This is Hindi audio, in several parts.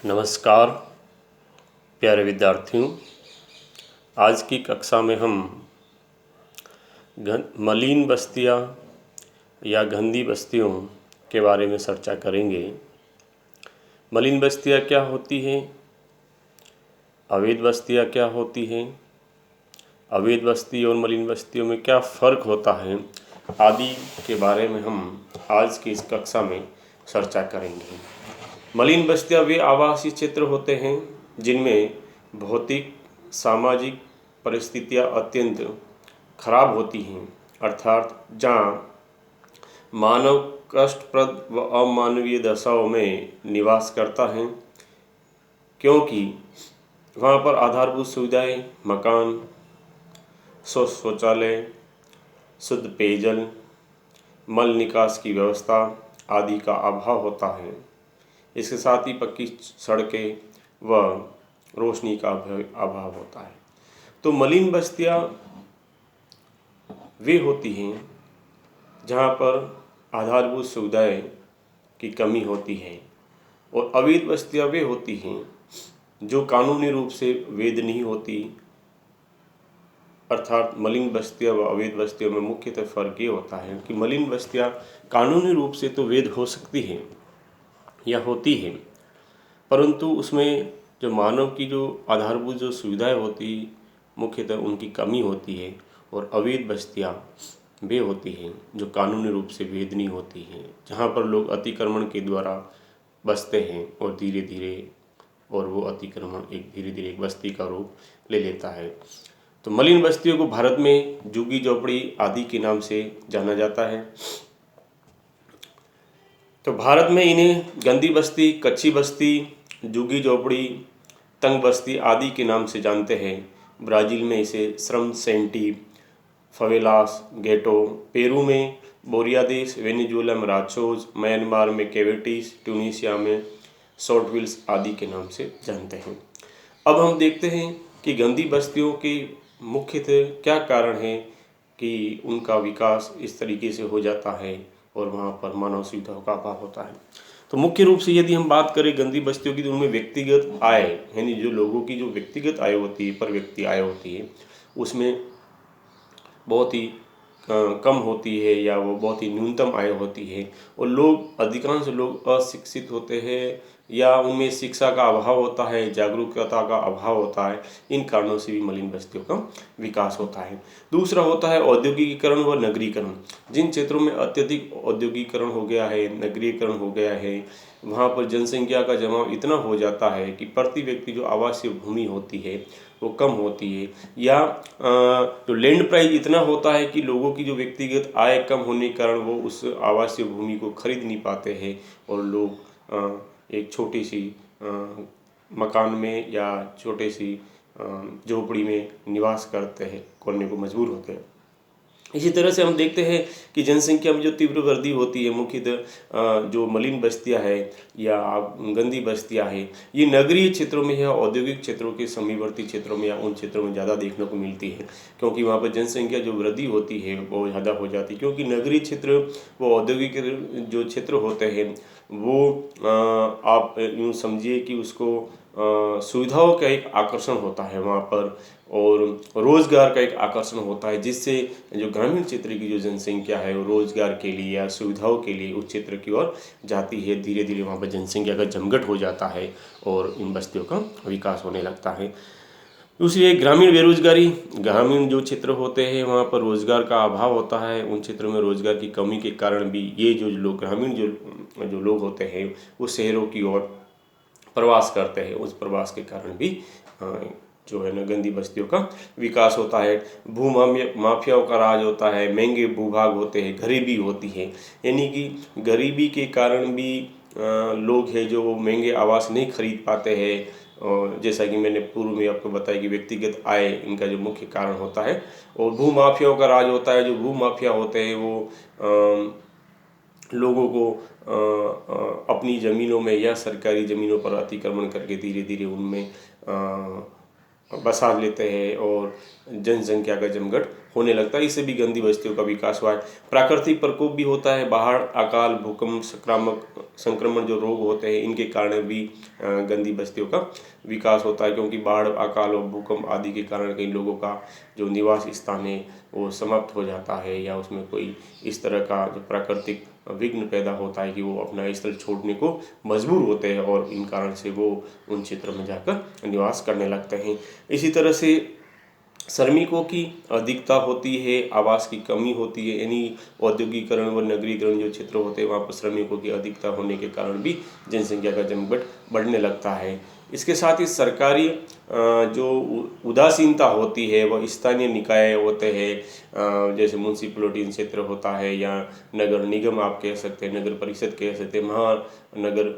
नमस्कार प्यारे विद्यार्थियों। आज की कक्षा में हम मलिन बस्तियां या गंदी बस्तियों के बारे में चर्चा करेंगे। मलिन बस्तियां क्या होती हैं, अवैध बस्तियां क्या होती हैं, अवैध बस्ती और मलिन बस्तियों में क्या फ़र्क होता है आदि के बारे में हम आज की इस कक्षा में चर्चा करेंगे। मलिन बस्तियां वे आवासीय क्षेत्र होते हैं जिनमें भौतिक सामाजिक परिस्थितियां अत्यंत खराब होती हैं, अर्थात जहाँ मानव कष्टप्रद व अमानवीय दशाओं में निवास करता है, क्योंकि वहाँ पर आधारभूत सुविधाएं, मकान, शौचालय, शुद्ध पेयजल, मल निकास की व्यवस्था आदि का अभाव होता है। इसके साथ ही पक्की सड़कें व रोशनी का अभाव होता है। तो मलिन बस्तियां वे होती हैं जहां पर आधारभूत सुविधाएं की कमी होती है, और अवैध बस्तियां वे होती हैं जो कानूनी रूप से वैध नहीं होती। अर्थात मलिन बस्तियां व अवैध बस्तियों में मुख्यतः फ़र्क ये होता है कि मलिन बस्तियां कानूनी रूप से तो वैध हो सकती हैं या होती है, परंतु उसमें जो मानव की जो आधारभूत जो सुविधाएं होती मुख्यतः उनकी कमी होती है। और अवैध बस्तियां वे होती हैं जो कानूनी रूप से वैध नहीं होती हैं, जहां पर लोग अतिक्रमण के द्वारा बसते हैं और धीरे धीरे और वो अतिक्रमण धीरे धीरे एक बस्ती का रूप ले लेता है। तो मलिन बस्तियों को भारत में झुग्गी झोपड़ी आदि के नाम से जाना जाता है। तो भारत में इन्हें गंदी बस्ती, कच्ची बस्ती, झुग्गी झोपड़ी, तंग बस्ती आदि के नाम से जानते हैं। ब्राज़ील में इसे श्रम सेंटी, फवेलास, गेटो, पेरू में बोरियादेस, वेनेजुएला में राचोज, म्यांमार में कैविटीज, ट्यूनीशिया में शॉर्टविल्स आदि के नाम से जानते हैं। अब हम देखते हैं कि गंदी बस्तियों के मुख्यतः क्या कारण है कि उनका विकास इस तरीके से हो जाता है और वहाँ पर मानव सुविधाओं का अभाव होता है। तो मुख्य रूप से यदि हम बात करें गंदी बस्तियों की, तो उनमें व्यक्तिगत आय यानी जो लोगों की जो व्यक्तिगत आय होती है, पर व्यक्ति आय होती है, उसमें बहुत ही कम होती है या वो बहुत ही न्यूनतम आय होती है। और लोग अधिकांश लोग अशिक्षित होते हैं या उनमें शिक्षा का अभाव होता है, जागरूकता का अभाव होता है। इन कारणों से भी मलिन बस्तियों का विकास होता है। दूसरा होता है औद्योगिकीकरण व नगरीकरण। जिन क्षेत्रों में अत्यधिक औद्योगिकीकरण हो गया है, नगरीकरण हो गया है, वहाँ पर जनसंख्या का जमाव इतना हो जाता है कि प्रति व्यक्ति जो आवासीय भूमि होती है वो कम होती है, या जो लैंड प्राइस इतना होता है कि लोगों की जो व्यक्तिगत आय कम होने के कारण वो उस आवासीय भूमि को खरीद नहीं पाते हैं और लोग एक छोटी सी मकान में या छोटी सी झोपड़ी में निवास करने को मजबूर होते हैं। इसी तरह से हम देखते हैं कि जनसंख्या में जो तीव्र वृद्धि होती है, मुख्यतः जो मलिन बस्तियां है या गंदी बस्तियां है, ये नगरीय क्षेत्रों में या औद्योगिक क्षेत्रों के समीपवर्ती क्षेत्रों में या उन क्षेत्रों में ज़्यादा देखने को मिलती है, क्योंकि वहाँ पर जनसंख्या जो वृद्धि होती है वो ज़्यादा हो जाती है। क्योंकि नगरीय क्षेत्र वो औद्योगिक जो क्षेत्र होते हैं वो आप यूँ समझिए कि उसको सुविधाओं का एक आकर्षण होता है वहाँ पर, और रोज़गार का एक आकर्षण होता है, जिससे जो ग्रामीण क्षेत्र की जो जनसंख्या है वो रोज़गार के लिए या सुविधाओं के लिए उस क्षेत्र की ओर जाती है। धीरे धीरे वहाँ पर जनसंख्या का जमघट हो जाता है और इन बस्तियों का विकास होने लगता है। दूसरी है ग्रामीण बेरोजगारी। ग्रामीण जो क्षेत्र होते हैं वहाँ पर रोज़गार का अभाव होता है। उन क्षेत्रों में रोज़गार की कमी के कारण भी ये जो लोग ग्रामीण जो लोग होते हैं वो शहरों की ओर प्रवास करते हैं। उस प्रवास के कारण भी जो है ना गंदी बस्तियों का विकास होता है। माफियाओं का राज होता है, महंगे भूभाग होते हैं, गरीबी होती है, यानी कि गरीबी के कारण भी लोग हैं जो महंगे आवास नहीं खरीद पाते हैं। और जैसा कि मैंने पूर्व में आपको बताया कि व्यक्तिगत आय इनका जो मुख्य कारण होता है। और भूमाफियाओं का राज होता है। जो भूमाफिया होते हैं वो लोगों को अपनी ज़मीनों में या सरकारी ज़मीनों पर अतिक्रमण करके धीरे धीरे उनमें बसा लेते हैं और जनसंख्या का जमघट होने लगता है। इससे भी गंदी बस्तियों का विकास हुआ है। प्राकृतिक प्रकोप भी होता है, बाढ़, अकाल, भूकंप, संक्रमण जो रोग होते हैं, इनके कारण भी गंदी बस्तियों का विकास होता है, क्योंकि बाढ़, अकाल और भूकंप आदि के कारण कई लोगों का जो निवास स्थान है वो समाप्त हो जाता है, या उसमें कोई इस तरह का जो प्राकृतिक विघ्न पैदा होता है कि वो अपना स्थल छोड़ने को मजबूर होते हैं और इन कारण से वो उन क्षेत्रों में जाकर निवास करने लगते हैं। इसी तरह से श्रमिकों की अधिकता होती है, आवास की कमी होती है, यानी औद्योगिकरण व नगरीकरण जो क्षेत्र होते हैं वहाँ पर श्रमिकों की अधिकता होने के कारण भी जनसंख्या का जमघट बढ़ने लगता है। इसके साथ ही सरकारी जो उदासीनता होती है वह स्थानीय निकाय होते हैं, जैसे म्यूनसिपलिटी क्षेत्र होता है या नगर निगम आप कह सकते हैं, नगर परिषद कह सकते हैं, महानगर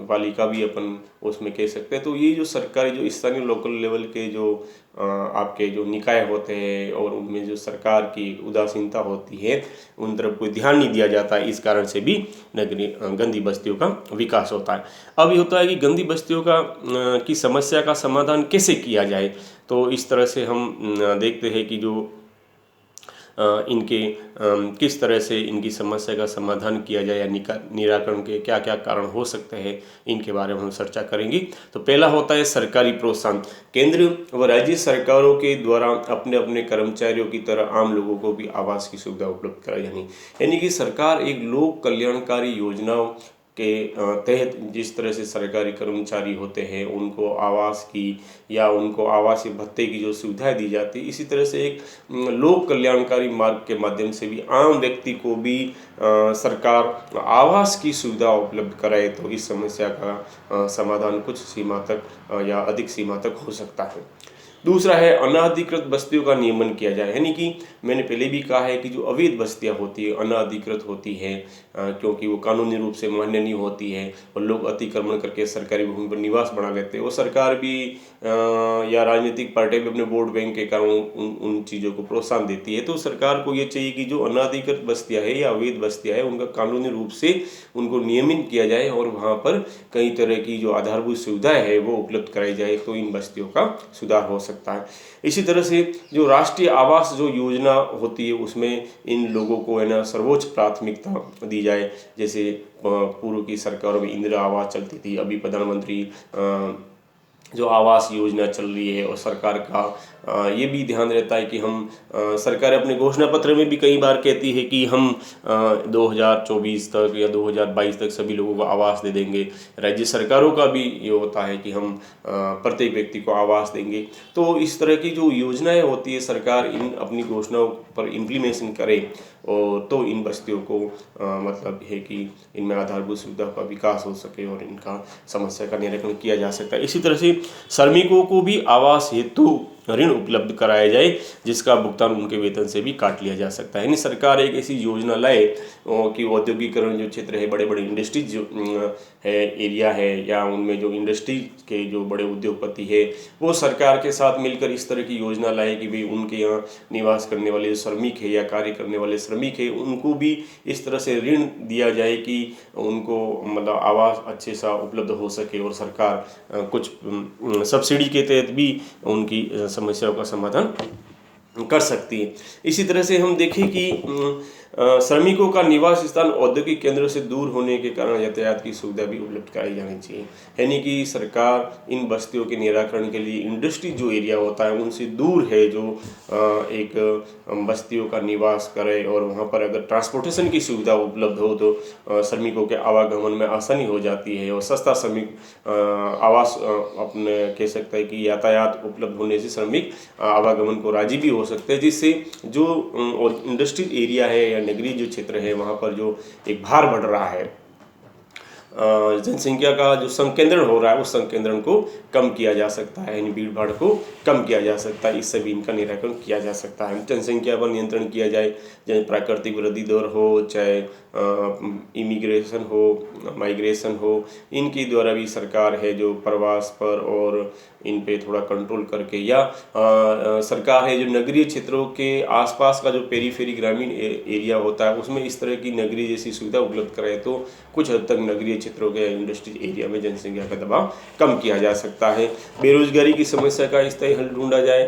पालिका भी अपन उसमें कह सकते हैं। तो ये जो सरकारी जो स्थानीय लोकल लेवल के जो आपके जो निकाय होते हैं और उनमें जो सरकार की उदासीनता होती है उन तरफ कोई ध्यान नहीं दिया जाता है, इस कारण से भी गंदी बस्तियों का विकास होता है। अब ये होता है कि गंदी बस्तियों की समस्या का समाधान कैसे किया जाए। तो इस तरह से हम देखते हैं कि जो इनके किस तरह से इनकी समस्या का समाधान किया जाए या निराकरण के क्या क्या कारण हो सकते हैं, इनके बारे में हम चर्चा करेंगे। तो पहला होता है सरकारी प्रोत्साहन। केंद्र व राज्य सरकारों के द्वारा अपने अपने कर्मचारियों की तरह आम लोगों को भी आवास की सुविधा उपलब्ध कराई जानी, यानी कि सरकार एक लोक कल्याणकारी योजनाओं के तहत जिस तरह से सरकारी कर्मचारी होते हैं उनको आवास की या उनको आवासीय भत्ते की जो सुविधाएं दी जाती है, इसी तरह से एक लोक कल्याणकारी मार्ग के माध्यम से भी आम व्यक्ति को भी सरकार आवास की सुविधा उपलब्ध कराए तो इस समस्या का समाधान कुछ सीमा तक या अधिक सीमा तक हो सकता है। दूसरा है अनाधिकृत बस्तियों का नियमन किया जाए, यानी कि मैंने पहले भी कहा है कि जो अवैध बस्तियां होती है, अनाधिकृत होती है, क्योंकि वो कानूनी रूप से मान्य नहीं होती है और लोग अतिक्रमण करके सरकारी भूमि पर निवास बना लेते हैं, वो सरकार भी या राजनीतिक पार्टी भी अपने वोट बैंक के कारण उन चीज़ों को प्रोत्साहन देती है। तो सरकार को ये चाहिए कि जो अनाधिकृत बस्तियाँ है या अवैध बस्तियाँ है उनका कानूनी रूप से उनको नियमित किया जाए और वहाँ पर कई तरह की जो आधारभूत सुविधाएं है वो उपलब्ध कराई जाए, तो इन बस्तियों का सुधार हो सकता है। इसी तरह से जो राष्ट्रीय आवास जो योजना होती है उसमें इन लोगों को है ना सर्वोच्च प्राथमिकता दी जाए। जैसे पूर्व की सरकारों में इंदिरा आवास चलती थी, अभी प्रधानमंत्री जो आवास योजना चल रही है और सरकार का ये भी ध्यान रहता है कि हम सरकार अपने घोषणा पत्र में भी कई बार कहती है कि हम 2024 तक या 2022 तक सभी लोगों को आवास दे देंगे। राज्य सरकारों का भी ये होता है कि हम प्रत्येक व्यक्ति को आवास देंगे। तो इस तरह की जो योजनाएं होती है सरकार इन अपनी घोषणाओं पर इम्प्लीमेशन करे और तो इन बस्तियों को मतलब है कि इनमें आधारभूत सुविधा का विकास हो सके और इनका समस्या का निराकरण किया जा सकता है। इसी तरह से श्रमिकों को भी आवास हेतु ऋण उपलब्ध कराया जाए जिसका भुगतान उनके वेतन से भी काट लिया जा सकता है। यानी सरकार एक ऐसी योजना लाए कि औद्योगिकरण जो क्षेत्र है, बड़े बड़े इंडस्ट्रीज जो है एरिया है या उनमें जो इंडस्ट्री के जो बड़े उद्योगपति है वो सरकार के साथ मिलकर इस तरह की योजना लाए कि भाई उनके यहाँ निवास करने वाले जो श्रमिक है या कार्य करने वाले श्रमिक है उनको भी इस तरह से ऋण दिया जाए कि उनको मतलब आवास अच्छे सा उपलब्ध हो सके और सरकार कुछ सब्सिडी के तहत भी उनकी समस्याओं का समाधान कर सकती है। इसी तरह से हम देखें कि श्रमिकों का निवास स्थान औद्योगिक केंद्र से दूर होने के कारण यातायात की सुविधा भी उपलब्ध कराई जानी चाहिए। यानी कि सरकार इन बस्तियों के निराकरण के लिए इंडस्ट्री जो एरिया होता है उनसे दूर है जो एक बस्तियों का निवास करे और वहाँ पर अगर ट्रांसपोर्टेशन की सुविधा उपलब्ध हो तो श्रमिकों के आवागमन में आसानी हो जाती है और सस्ता श्रमिक आवास अपने कह सकते हैं कि यातायात उपलब्ध होने से श्रमिक आवागमन को राजी भी हो सकते हैं, जिससे जो इंडस्ट्रियल एरिया है या नगरीय जो क्षेत्र है वहाँ पर जो एक भार बढ़ रहा है, जनसंख्या का जो संकेंद्रण हो रहा है उस संकेंद्रण को कम किया जा सकता है, यानी भीड़ भाड़ को कम किया जा सकता है। इससे भी इनका निराकरण किया जा सकता है। जनसंख्या पर नियंत्रण किया जाए, चाहे प्राकृतिक वृद्धि दर हो, चाहे इमिग्रेशन हो, माइग्रेशन हो, इनके द्वारा भी सरकार है जो प्रवास पर और इन पे थोड़ा कंट्रोल करके, या सरकार है जो नगरीय क्षेत्रों के आसपास का जो पेरीफेरी ग्रामीण एरिया होता है उसमें इस तरह की नगरीय जैसी सुविधा उपलब्ध कराए तो कुछ हद तक नगरीय क्षेत्रों के इंडस्ट्री एरिया में जनसंख्या का दबाव कम किया जा सकता है। बेरोजगारी की समस्या का स्थायी हल ढूंढा जाए।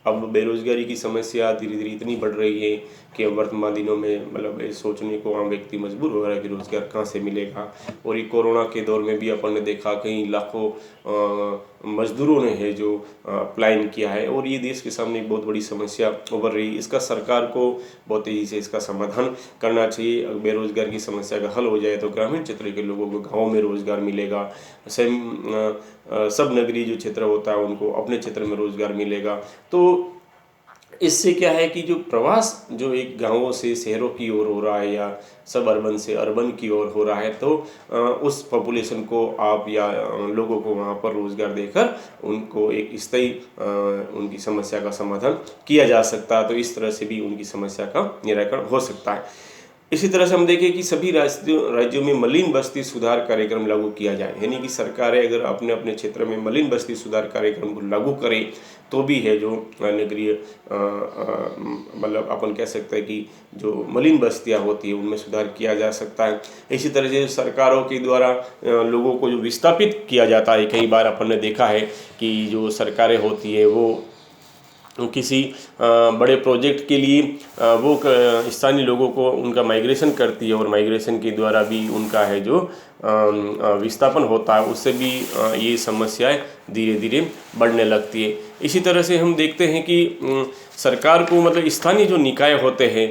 अब बेरोजगारी की समस्या धीरे धीरे इतनी बढ़ रही है कि वर्तमान दिनों में मतलब ये सोचने को आम व्यक्ति मजबूर हो रहा है कि रोजगार कहाँ से मिलेगा। और ये कोरोना के दौर में भी अपन ने देखा कई लाखों मजदूरों ने है जो अप्लाइन किया है, और ये देश के सामने एक बहुत बड़ी समस्या उभर रही है। इसका सरकार को बहुत तेजी से इसका समाधान करना चाहिए। अगर बेरोजगार की समस्या का हल हो जाए तो ग्रामीण क्षेत्र के लोगों को गाँव में रोजगार मिलेगा, सब नगरीय जो क्षेत्र होता है उनको अपने क्षेत्र में रोजगार मिलेगा। तो इससे क्या है कि जो प्रवास जो एक गांवों से शहरों की ओर हो रहा है या सब अर्बन से अर्बन की ओर हो रहा है, तो उस पॉपुलेशन को आप या लोगों को वहाँ पर रोजगार देकर उनको एक स्थायी उनकी समस्या का समाधान किया जा सकता है। तो इस तरह से भी उनकी समस्या का निराकरण हो सकता है। इसी तरह से हम देखें कि सभी राज्यों में मलिन बस्ती सुधार कार्यक्रम लागू किया जाए, यानी कि सरकारें अगर अपने अपने क्षेत्र में मलिन बस्ती सुधार कार्यक्रम को लागू करें तो भी है जो नगरीय मतलब अपन कह सकते हैं कि जो मलिन बस्तियां होती है उनमें सुधार किया जा सकता है। इसी तरह से सरकारों के द्वारा लोगों को जो विस्थापित किया जाता है, कई बार अपन ने देखा है कि जो सरकारें होती है वो किसी बड़े प्रोजेक्ट के लिए वो स्थानीय लोगों को उनका माइग्रेशन करती है, और माइग्रेशन के द्वारा भी उनका है जो विस्थापन होता है, उससे भी ये समस्याएं धीरे धीरे बढ़ने लगती है। इसी तरह से हम देखते हैं कि सरकार को मतलब स्थानीय जो निकाय होते हैं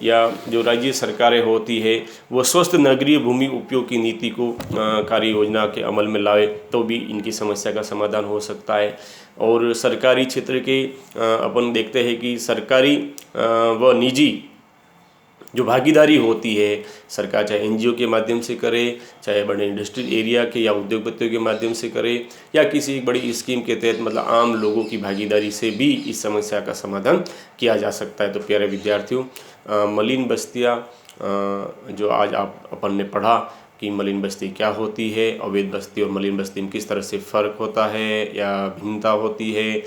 या जो राज्य सरकारें होती है वो स्वस्थ नगरीय भूमि उपयोग की नीति को कार्य योजना के अमल में लाए तो भी इनकी समस्या का समाधान हो सकता है। और सरकारी क्षेत्र के अपन देखते हैं कि सरकारी व निजी जो भागीदारी होती है, सरकार चाहे एनजीओ के माध्यम से करे, चाहे बड़े इंडस्ट्रियल एरिया के या उद्योगपतियों के माध्यम से करे, या किसी एक बड़ी स्कीम के तहत मतलब आम लोगों की भागीदारी से भी इस समस्या का समाधान किया जा सकता है। तो प्यारे विद्यार्थियों, मलिन बस्तियाँ जो आज अपन ने पढ़ा कि मलिन बस्ती क्या होती है, अवैध बस्ती और मलिन बस्ती में किस तरह से फ़र्क होता है या भिन्नता होती है,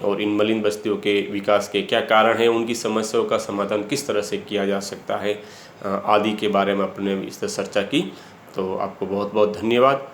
और इन मलिन बस्तियों के विकास के क्या कारण हैं, उनकी समस्याओं का समाधान किस तरह से किया जा सकता है आदि के बारे में अपने इस तरह चर्चा की। तो आपको बहुत बहुत धन्यवाद।